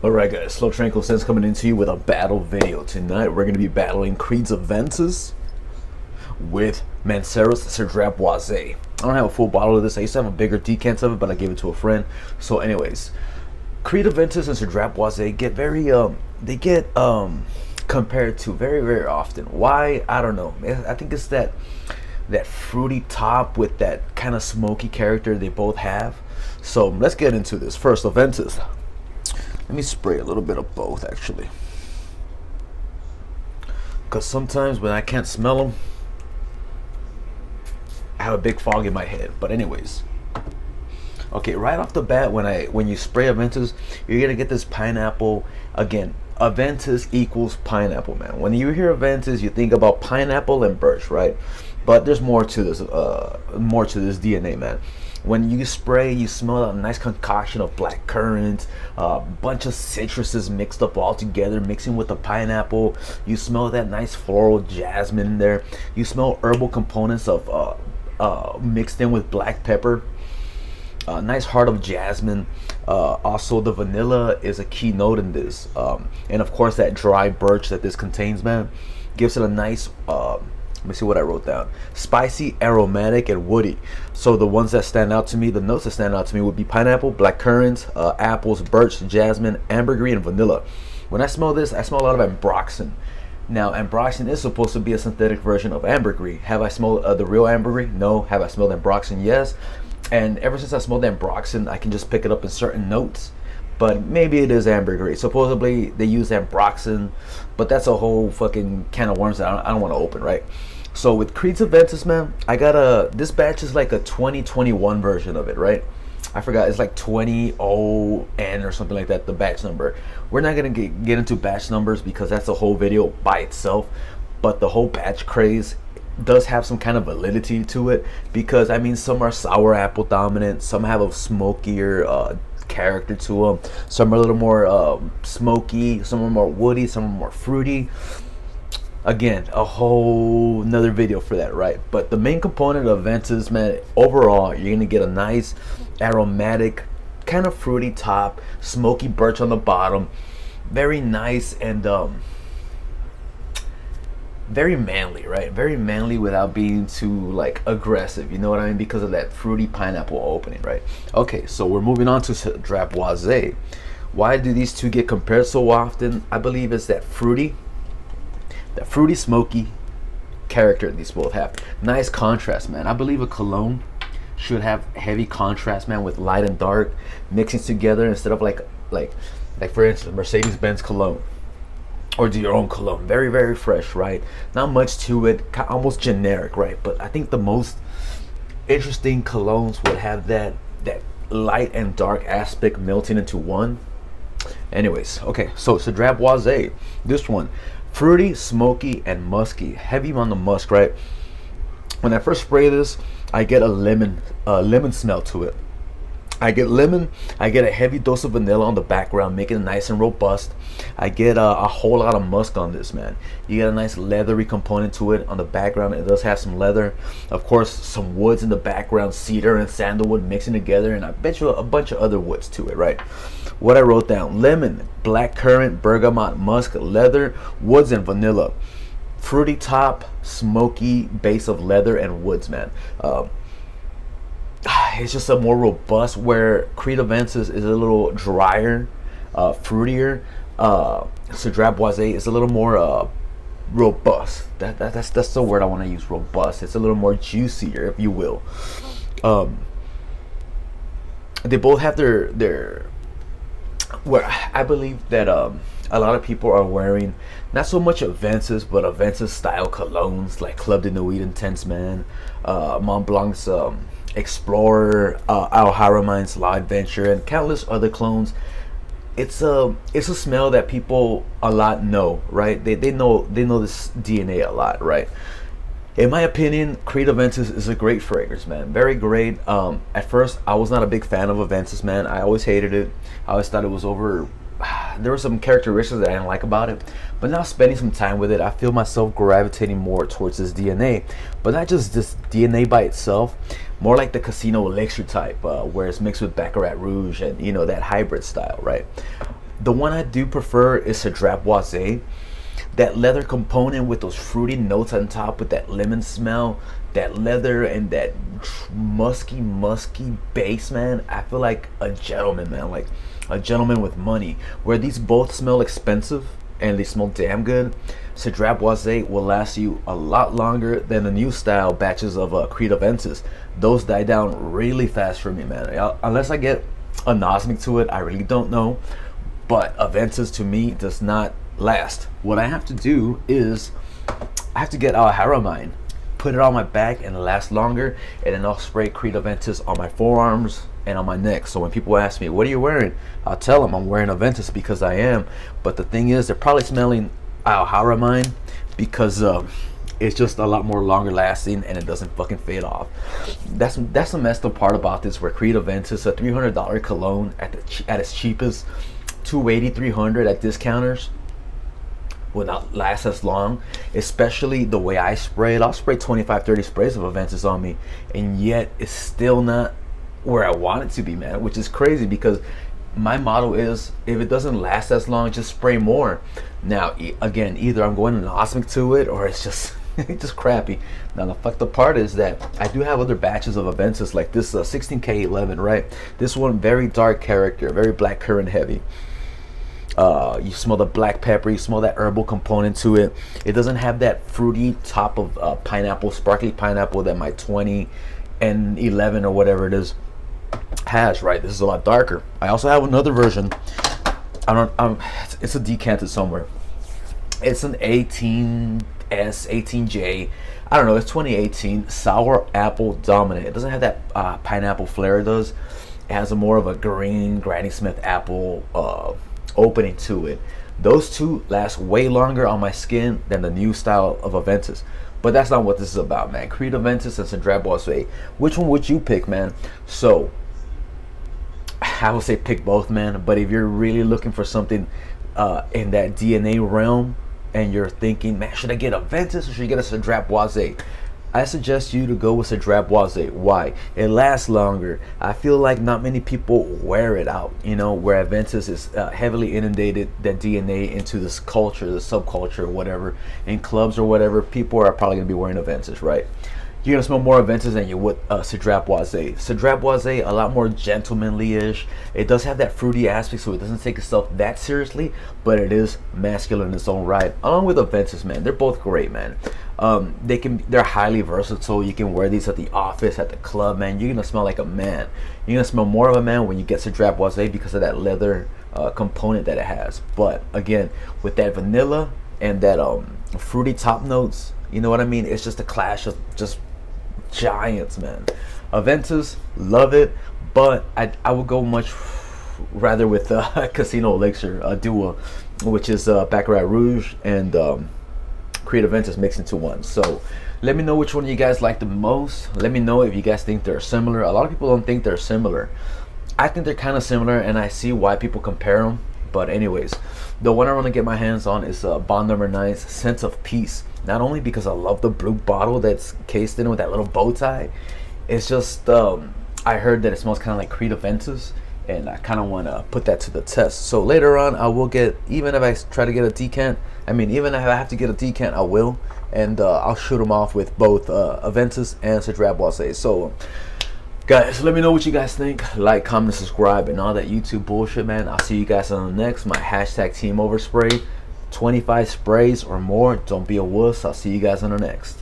Alright guys, Slow Tranquil Sense coming into you with a battle video. Tonight we're going to be battling Creed's Aventus with Mancera's Cedrat. I don't have a full bottle of this. I used to have a bigger decant of it, but I gave it to a friend. So anyways, Creed Aventus and Cedrat get very compared to very often. Why? I don't know. I think it's that fruity top with that kind of smoky character they both have. So let's get into this. First, Aventus. Let me spray a little bit of both, actually, because sometimes when I can't smell them, I have a big fog in my head. But anyways, okay, right off the bat, when you spray Aventus, you're gonna get this pineapple. Again, Aventus equals pineapple, man. When you hear Aventus, you think about pineapple and birch, right? But there's more to this DNA, man. When you spray, you smell a nice concoction of black currant, a bunch of citruses mixed up all together, mixing with the pineapple. You smell that nice floral jasmine in there. You smell herbal components of mixed in with black pepper. A nice heart of jasmine. Also, the vanilla is a key note in this, and of course that dry birch that this contains, man, gives it a nice. Let me see what I wrote down. Spicy, aromatic, and woody. So the ones that stand out to me, the notes that stand out to me would be pineapple, black currants, apples, birch, jasmine, ambergris, and vanilla. When I smell this, I smell a lot of ambroxan. Now, ambroxan is supposed to be a synthetic version of ambergris. Have I smelled the real ambergris? No. Have I smelled ambroxan? Yes. And ever since I smelled ambroxan, I can just pick it up in certain notes. But maybe it is ambergris. Supposedly they use ambroxan, but that's a whole fucking can of worms that I don't want to open, right? So with Creed's Aventus, man, I got this batch is like a 2021 version of it, right? I forgot, it's like 20ON or something like that, the batch number. We're not gonna get into batch numbers because that's a whole video by itself. But the whole batch craze does have some kind of validity to it, because I mean, some are sour apple dominant, some have a smokier character to them, some are a little more smoky, some are more woody, some are more fruity. Again, a whole another video for that, right? But the main component of Aventus, man, overall you're gonna get a nice aromatic, kind of fruity top, smoky birch on the bottom, very nice, and very manly, right? Very manly without being too like aggressive, you know what I mean? Because of that fruity pineapple opening, right? Okay, so we're moving on to Cedrat. Why do these two get compared so often? I believe it's that fruity smoky character these both have. Nice contrast, man. I believe a cologne should have heavy contrast, man, with light and dark mixing together, instead of like for instance, Mercedes-Benz cologne, or do your own cologne. Very fresh, right? Not much to it, almost generic, right? But I think the most interesting colognes would have that light and dark aspect melting into one. Anyways, okay, so Cedrat, this one, fruity, smoky, and musky. Heavy on the musk, right? When I first spray this, I get a lemon smell to it. I get lemon, I get a heavy dose of vanilla on the background, making it nice and robust. I get a whole lot of musk on this, man. You get a nice leathery component to it on the background. It does have some leather. Of course, some woods in the background, cedar and sandalwood mixing together, and I bet you a bunch of other woods to it, right? What I wrote down: lemon, black currant, bergamot, musk, leather, woods, and vanilla. Fruity top, smoky base of leather and woods, man. It's just a more robust, where Creed Aventus is a little drier, fruitier. Cedrat is a little more robust. That's the word I want to use, robust. It's a little more juicier, if you will. They both have their where I believe that a lot of people are wearing not so much Aventus, but Aventus style colognes like Club de Nuit Intense, man, Mont Blanc's Explorer, Al Haramain's La Adventure, and countless other clones. It's a smell that people a lot know, right? They know this DNA a lot, right? In my opinion, Creed Aventus is a great fragrance, man. Very great. At first, I was not a big fan of Aventus, man. I always hated it. I always thought it was over. There were some characteristics that I didn't like about it. But now, spending some time with it, I feel myself gravitating more towards this DNA. But not just this DNA by itself, more like the Casino Elixir type, where it's mixed with Baccarat Rouge and, you know, that hybrid style, right? The one I do prefer is Cedrat Boise. That leather component with those fruity notes on top, with that lemon smell, that leather and that musky base, man. I feel like a gentleman, man, like a gentleman with money. Where these both smell expensive and they smell damn good, Cedrat Boise will last you a lot longer than the new style batches of Creed Aventus. Those die down really fast for me, man. Unless I get a nosmic to it, I really don't know. But Aventus to me does not last. What I have to do is I have to get our Haramine, put it on my back and last longer, and then I'll spray Creed Aventus on my forearms and on my neck. So when people ask me, what are you wearing? I'll tell them I'm wearing Aventus because I am. But the thing is, they're probably smelling our Haramine because it's just a lot more longer lasting and it doesn't fucking fade off. That's the messed up part about this, where Creed Aventus, a $300 cologne at its cheapest, $280, $300 at discounters, will not last as long. Especially the way I spray it. I'll spray 25-30 sprays of Aventus on me, and yet it's still not where I want it to be, man, which is crazy, because my motto is, if it doesn't last as long, just spray more. Now again, either I'm going anosmic to it or it's just it's just crappy. Now the fucked up part is that I do have other batches of Aventus, like this 16K11, right? This one, very dark character, very black currant heavy. You smell the black pepper, you smell that herbal component to it. It doesn't have that fruity top of pineapple, sparkly pineapple that my 20 and 11 or whatever it is has, right? This is a lot darker. I also have another version. It's a decanted somewhere. It's an 18S, 18J. I don't know. It's 2018 sour apple dominant. It doesn't have that pineapple flair it does. It has a more of a green Granny Smith apple opening to it. Those two last way longer on my skin than the new style of Aventus. But that's not what this is about, man. Creed Aventus and Cedrat Boise. Which one would you pick, man? So I would say pick both, man. But if you're really looking for something in that DNA realm, and you're thinking, man, should I get Aventus or should I get a Cedrat Boise? I suggest you to go with Cedrat Boise. Why? It lasts longer. I feel like not many people wear it out, you know, where Aventus is heavily inundated that DNA into this culture, the subculture, whatever, in clubs or whatever. People are probably going to be wearing Aventus, right? You're going to smell more Aventus than you would Cedrat Boise. Cedrat Boise, a lot more gentlemanly-ish. It does have that fruity aspect, so it doesn't take itself that seriously, but it is masculine in its own right. Along with Aventus, man, they're both great, man. They're highly versatile. You can wear these at the office, at the club, man. You're gonna smell like a man. You're gonna smell more of a man when you get Cedrat Boise because of that leather component that it has. But again, with that vanilla and that fruity top notes, you know what I mean? It's just a clash of just giants, man. Aventus, love it, but I would go much rather with Casino Elixir Duo, which is Baccarat Rouge and Creed Aventus mixed into one. So let me know which one you guys like the most. Let me know if you guys think they're similar. A lot of people don't think they're similar. I think they're kind of similar, and I see why people compare them. But anyways, the one I want to get my hands on is Bond Number 9's Sense of Peace. Not only because I love the blue bottle that's cased in with that little bow tie, it's just I heard that it smells kind of like Creed Aventus, and I kind of want to put that to the test. So later on, I will get, even if I try to get a decant, even if I have to get a decant, I will, and I'll shoot them off with both Aventus and Cedrat Boise. So guys, let me know what you guys think. Like, comment, subscribe, and all that YouTube bullshit, man. I'll see you guys on the next. My hashtag Team Overspray. 25 sprays or more. Don't be a wuss. I'll see you guys on the next.